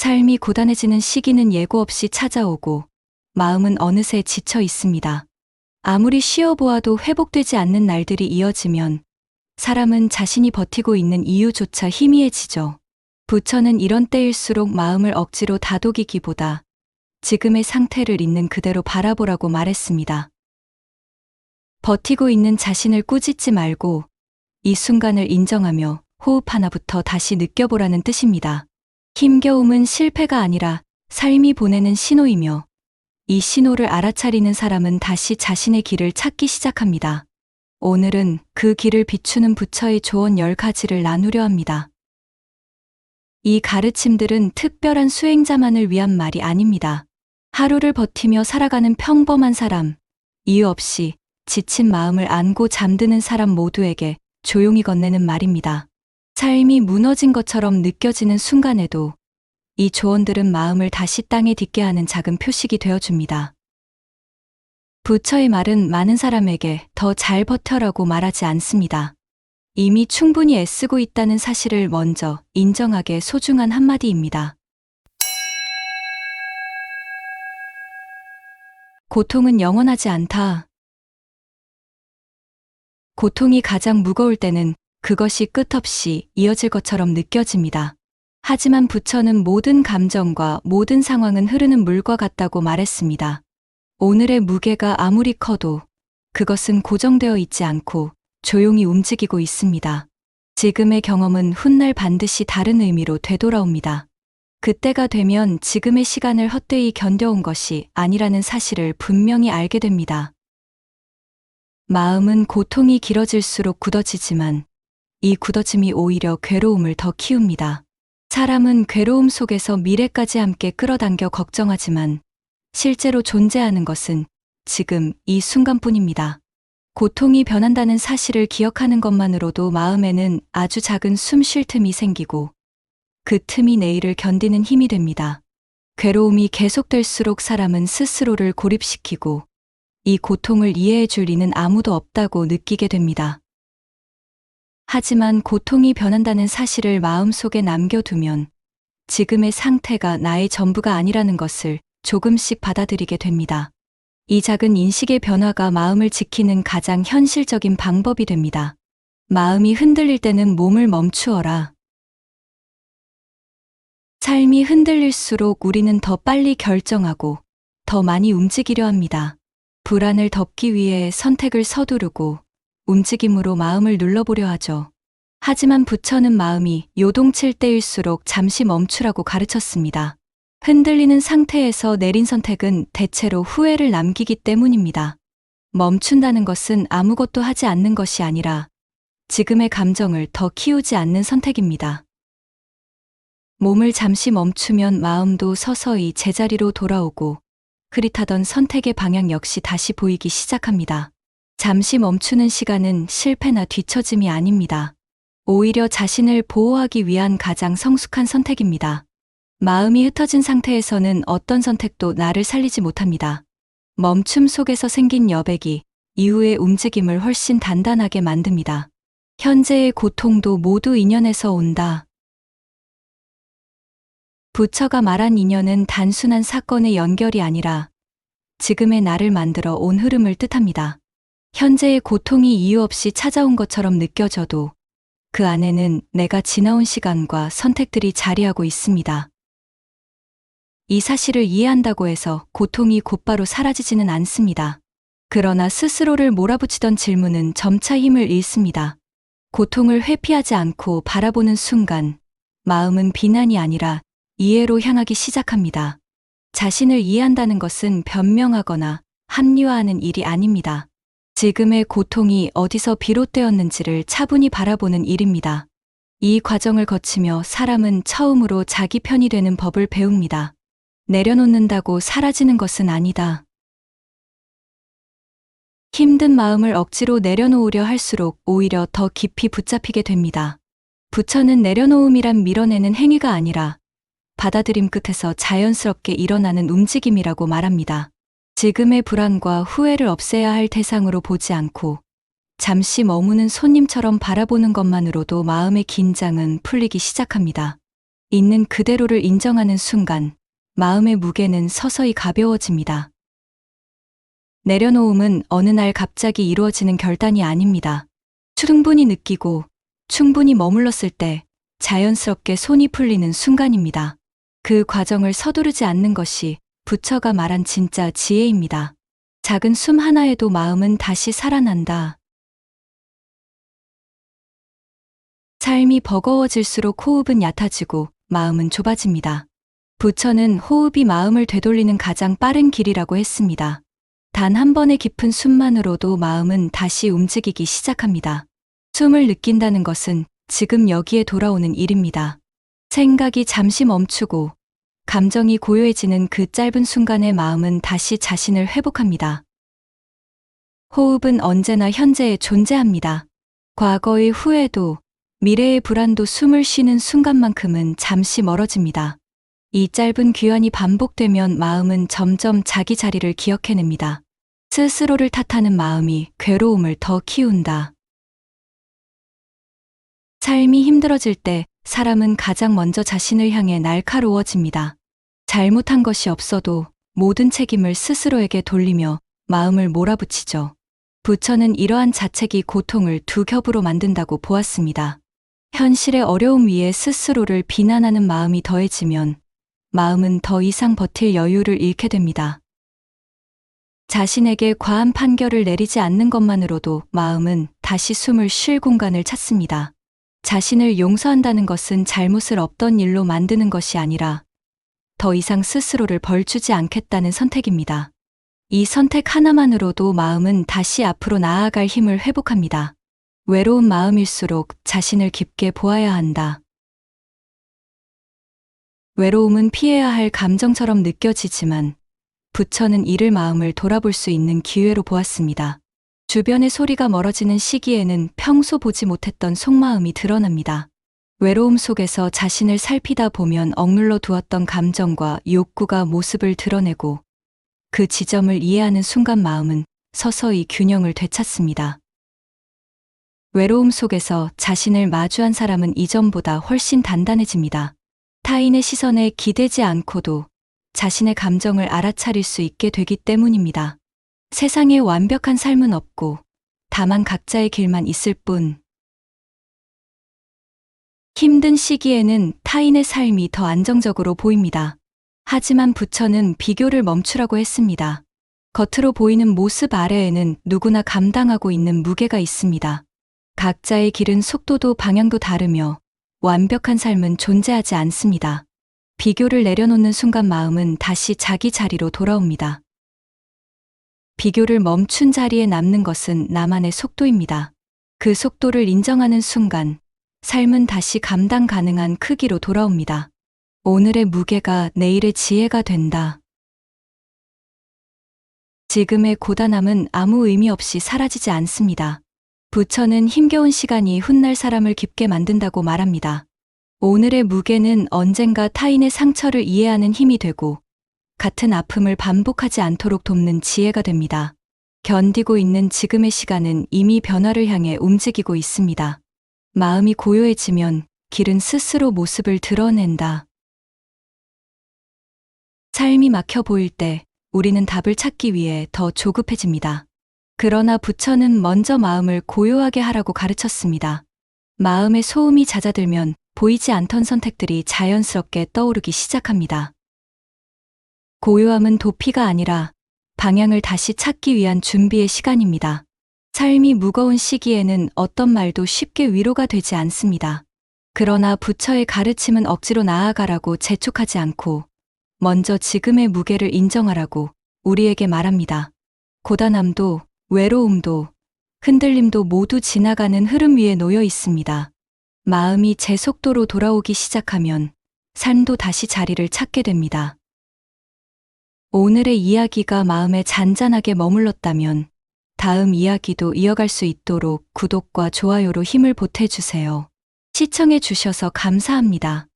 삶이 고단해지는 시기는 예고 없이 찾아오고 마음은 어느새 지쳐 있습니다. 아무리 쉬어보아도 회복되지 않는 날들이 이어지면 사람은 자신이 버티고 있는 이유조차 희미해지죠. 부처는 이런 때일수록 마음을 억지로 다독이기보다 지금의 상태를 있는 그대로 바라보라고 말했습니다. 버티고 있는 자신을 꾸짖지 말고 이 순간을 인정하며 호흡 하나부터 다시 느껴보라는 뜻입니다. 힘겨움은 실패가 아니라 삶이 보내는 신호이며 이 신호를 알아차리는 사람은 다시 자신의 길을 찾기 시작합니다. 오늘은 그 길을 비추는 부처의 조언 10가지를 나누려 합니다. 이 가르침들은 특별한 수행자만을 위한 말이 아닙니다. 하루를 버티며 살아가는 평범한 사람, 이유 없이 지친 마음을 안고 잠드는 사람 모두에게 조용히 건네는 말입니다. 삶이 무너진 것처럼 느껴지는 순간에도 이 조언들은 마음을 다시 땅에 딛게 하는 작은 표식이 되어줍니다. 부처의 말은 많은 사람에게 더 잘 버텨라고 말하지 않습니다. 이미 충분히 애쓰고 있다는 사실을 먼저 인정하게 소중한 한마디입니다. 고통은 영원하지 않다. 고통이 가장 무거울 때는 그것이 끝없이 이어질 것처럼 느껴집니다. 하지만 부처는 모든 감정과 모든 상황은 흐르는 물과 같다고 말했습니다. 오늘의 무게가 아무리 커도 그것은 고정되어 있지 않고 조용히 움직이고 있습니다. 지금의 경험은 훗날 반드시 다른 의미로 되돌아옵니다. 그때가 되면 지금의 시간을 헛되이 견뎌온 것이 아니라는 사실을 분명히 알게 됩니다. 마음은 고통이 길어질수록 굳어지지만 이 굳어짐이 오히려 괴로움을 더 키웁니다. 사람은 괴로움 속에서 미래까지 함께 끌어당겨 걱정하지만 실제로 존재하는 것은 지금 이 순간뿐입니다. 고통이 변한다는 사실을 기억하는 것만으로도 마음에는 아주 작은 숨 쉴 틈이 생기고 그 틈이 내일을 견디는 힘이 됩니다. 괴로움이 계속될수록 사람은 스스로를 고립시키고 이 고통을 이해해 줄 리는 아무도 없다고 느끼게 됩니다. 하지만 고통이 변한다는 사실을 마음속에 남겨두면 지금의 상태가 나의 전부가 아니라는 것을 조금씩 받아들이게 됩니다. 이 작은 인식의 변화가 마음을 지키는 가장 현실적인 방법이 됩니다. 마음이 흔들릴 때는 몸을 멈추어라. 삶이 흔들릴수록 우리는 더 빨리 결정하고 더 많이 움직이려 합니다. 불안을 덮기 위해 선택을 서두르고 움직임으로 마음을 눌러보려 하죠. 하지만 부처는 마음이 요동칠 때일수록 잠시 멈추라고 가르쳤습니다. 흔들리는 상태에서 내린 선택은 대체로 후회를 남기기 때문입니다. 멈춘다는 것은 아무것도 하지 않는 것이 아니라 지금의 감정을 더 키우지 않는 선택입니다. 몸을 잠시 멈추면 마음도 서서히 제자리로 돌아오고 흐릿하던 선택의 방향 역시 다시 보이기 시작합니다. 잠시 멈추는 시간은 실패나 뒤처짐이 아닙니다. 오히려 자신을 보호하기 위한 가장 성숙한 선택입니다. 마음이 흩어진 상태에서는 어떤 선택도 나를 살리지 못합니다. 멈춤 속에서 생긴 여백이 이후의 움직임을 훨씬 단단하게 만듭니다. 현재의 고통도 모두 인연에서 온다. 부처가 말한 인연은 단순한 사건의 연결이 아니라 지금의 나를 만들어 온 흐름을 뜻합니다. 현재의 고통이 이유 없이 찾아온 것처럼 느껴져도 그 안에는 내가 지나온 시간과 선택들이 자리하고 있습니다. 이 사실을 이해한다고 해서 고통이 곧바로 사라지지는 않습니다. 그러나 스스로를 몰아붙이던 질문은 점차 힘을 잃습니다. 고통을 회피하지 않고 바라보는 순간 마음은 비난이 아니라 이해로 향하기 시작합니다. 자신을 이해한다는 것은 변명하거나 합리화하는 일이 아닙니다. 지금의 고통이 어디서 비롯되었는지를 차분히 바라보는 일입니다. 이 과정을 거치며 사람은 처음으로 자기 편이 되는 법을 배웁니다. 내려놓는다고 사라지는 것은 아니다. 힘든 마음을 억지로 내려놓으려 할수록 오히려 더 깊이 붙잡히게 됩니다. 부처는 내려놓음이란 밀어내는 행위가 아니라 받아들임 끝에서 자연스럽게 일어나는 움직임이라고 말합니다. 지금의 불안과 후회를 없애야 할 대상으로 보지 않고 잠시 머무는 손님처럼 바라보는 것만으로도 마음의 긴장은 풀리기 시작합니다. 있는 그대로를 인정하는 순간 마음의 무게는 서서히 가벼워집니다. 내려놓음은 어느 날 갑자기 이루어지는 결단이 아닙니다. 충분히 느끼고 충분히 머물렀을 때 자연스럽게 손이 풀리는 순간입니다. 그 과정을 서두르지 않는 것이 부처가 말한 진짜 지혜입니다. 작은 숨 하나에도 마음은 다시 살아난다. 삶이 버거워질수록 호흡은 얕아지고 마음은 좁아집니다. 부처는 호흡이 마음을 되돌리는 가장 빠른 길이라고 했습니다. 단 한 번의 깊은 숨만으로도 마음은 다시 움직이기 시작합니다. 숨을 느낀다는 것은 지금 여기에 돌아오는 일입니다. 생각이 잠시 멈추고 감정이 고요해지는 그 짧은 순간에 마음은 다시 자신을 회복합니다. 호흡은 언제나 현재에 존재합니다. 과거의 후회도 미래의 불안도 숨을 쉬는 순간만큼은 잠시 멀어집니다. 이 짧은 귀환이 반복되면 마음은 점점 자기 자리를 기억해냅니다. 스스로를 탓하는 마음이 괴로움을 더 키운다. 삶이 힘들어질 때 사람은 가장 먼저 자신을 향해 날카로워집니다. 잘못한 것이 없어도 모든 책임을 스스로에게 돌리며 마음을 몰아붙이죠. 부처는 이러한 자책이 고통을 두 겹으로 만든다고 보았습니다. 현실의 어려움 위에 스스로를 비난하는 마음이 더해지면 마음은 더 이상 버틸 여유를 잃게 됩니다. 자신에게 과한 판결을 내리지 않는 것만으로도 마음은 다시 숨을 쉴 공간을 찾습니다. 자신을 용서한다는 것은 잘못을 없던 일로 만드는 것이 아니라 더 이상 스스로를 벌주지 않겠다는 선택입니다. 이 선택 하나만으로도 마음은 다시 앞으로 나아갈 힘을 회복합니다. 외로운 마음일수록 자신을 깊게 보아야 한다. 외로움은 피해야 할 감정처럼 느껴지지만 부처는 이를 마음을 돌아볼 수 있는 기회로 보았습니다. 주변의 소리가 멀어지는 시기에는 평소 보지 못했던 속마음이 드러납니다. 외로움 속에서 자신을 살피다 보면 억눌러 두었던 감정과 욕구가 모습을 드러내고 그 지점을 이해하는 순간 마음은 서서히 균형을 되찾습니다. 외로움 속에서 자신을 마주한 사람은 이전보다 훨씬 단단해집니다. 타인의 시선에 기대지 않고도 자신의 감정을 알아차릴 수 있게 되기 때문입니다. 세상에 완벽한 삶은 없고 다만 각자의 길만 있을 뿐. 힘든 시기에는 타인의 삶이 더 안정적으로 보입니다. 하지만 부처는 비교를 멈추라고 했습니다. 겉으로 보이는 모습 아래에는 누구나 감당하고 있는 무게가 있습니다. 각자의 길은 속도도 방향도 다르며 완벽한 삶은 존재하지 않습니다. 비교를 내려놓는 순간 마음은 다시 자기 자리로 돌아옵니다. 비교를 멈춘 자리에 남는 것은 나만의 속도입니다. 그 속도를 인정하는 순간 삶은 다시 감당 가능한 크기로 돌아옵니다. 오늘의 무게가 내일의 지혜가 된다. 지금의 고단함은 아무 의미 없이 사라지지 않습니다. 부처는 힘겨운 시간이 훗날 사람을 깊게 만든다고 말합니다. 오늘의 무게는 언젠가 타인의 상처를 이해하는 힘이 되고 같은 아픔을 반복하지 않도록 돕는 지혜가 됩니다. 견디고 있는 지금의 시간은 이미 변화를 향해 움직이고 있습니다. 마음이 고요해지면 길은 스스로 모습을 드러낸다. 삶이 막혀 보일 때 우리는 답을 찾기 위해 더 조급해집니다. 그러나 부처는 먼저 마음을 고요하게 하라고 가르쳤습니다. 마음의 소음이 잦아들면 보이지 않던 선택들이 자연스럽게 떠오르기 시작합니다. 고요함은 도피가 아니라 방향을 다시 찾기 위한 준비의 시간입니다. 삶이 무거운 시기에는 어떤 말도 쉽게 위로가 되지 않습니다. 그러나 부처의 가르침은 억지로 나아가라고 재촉하지 않고 먼저 지금의 무게를 인정하라고 우리에게 말합니다. 고단함도 외로움도 흔들림도 모두 지나가는 흐름 위에 놓여 있습니다. 마음이 제 속도로 돌아오기 시작하면 삶도 다시 자리를 찾게 됩니다. 오늘의 이야기가 마음에 잔잔하게 머물렀다면 다음 이야기도 이어갈 수 있도록 구독과 좋아요로 힘을 보태주세요. 시청해 주셔서 감사합니다.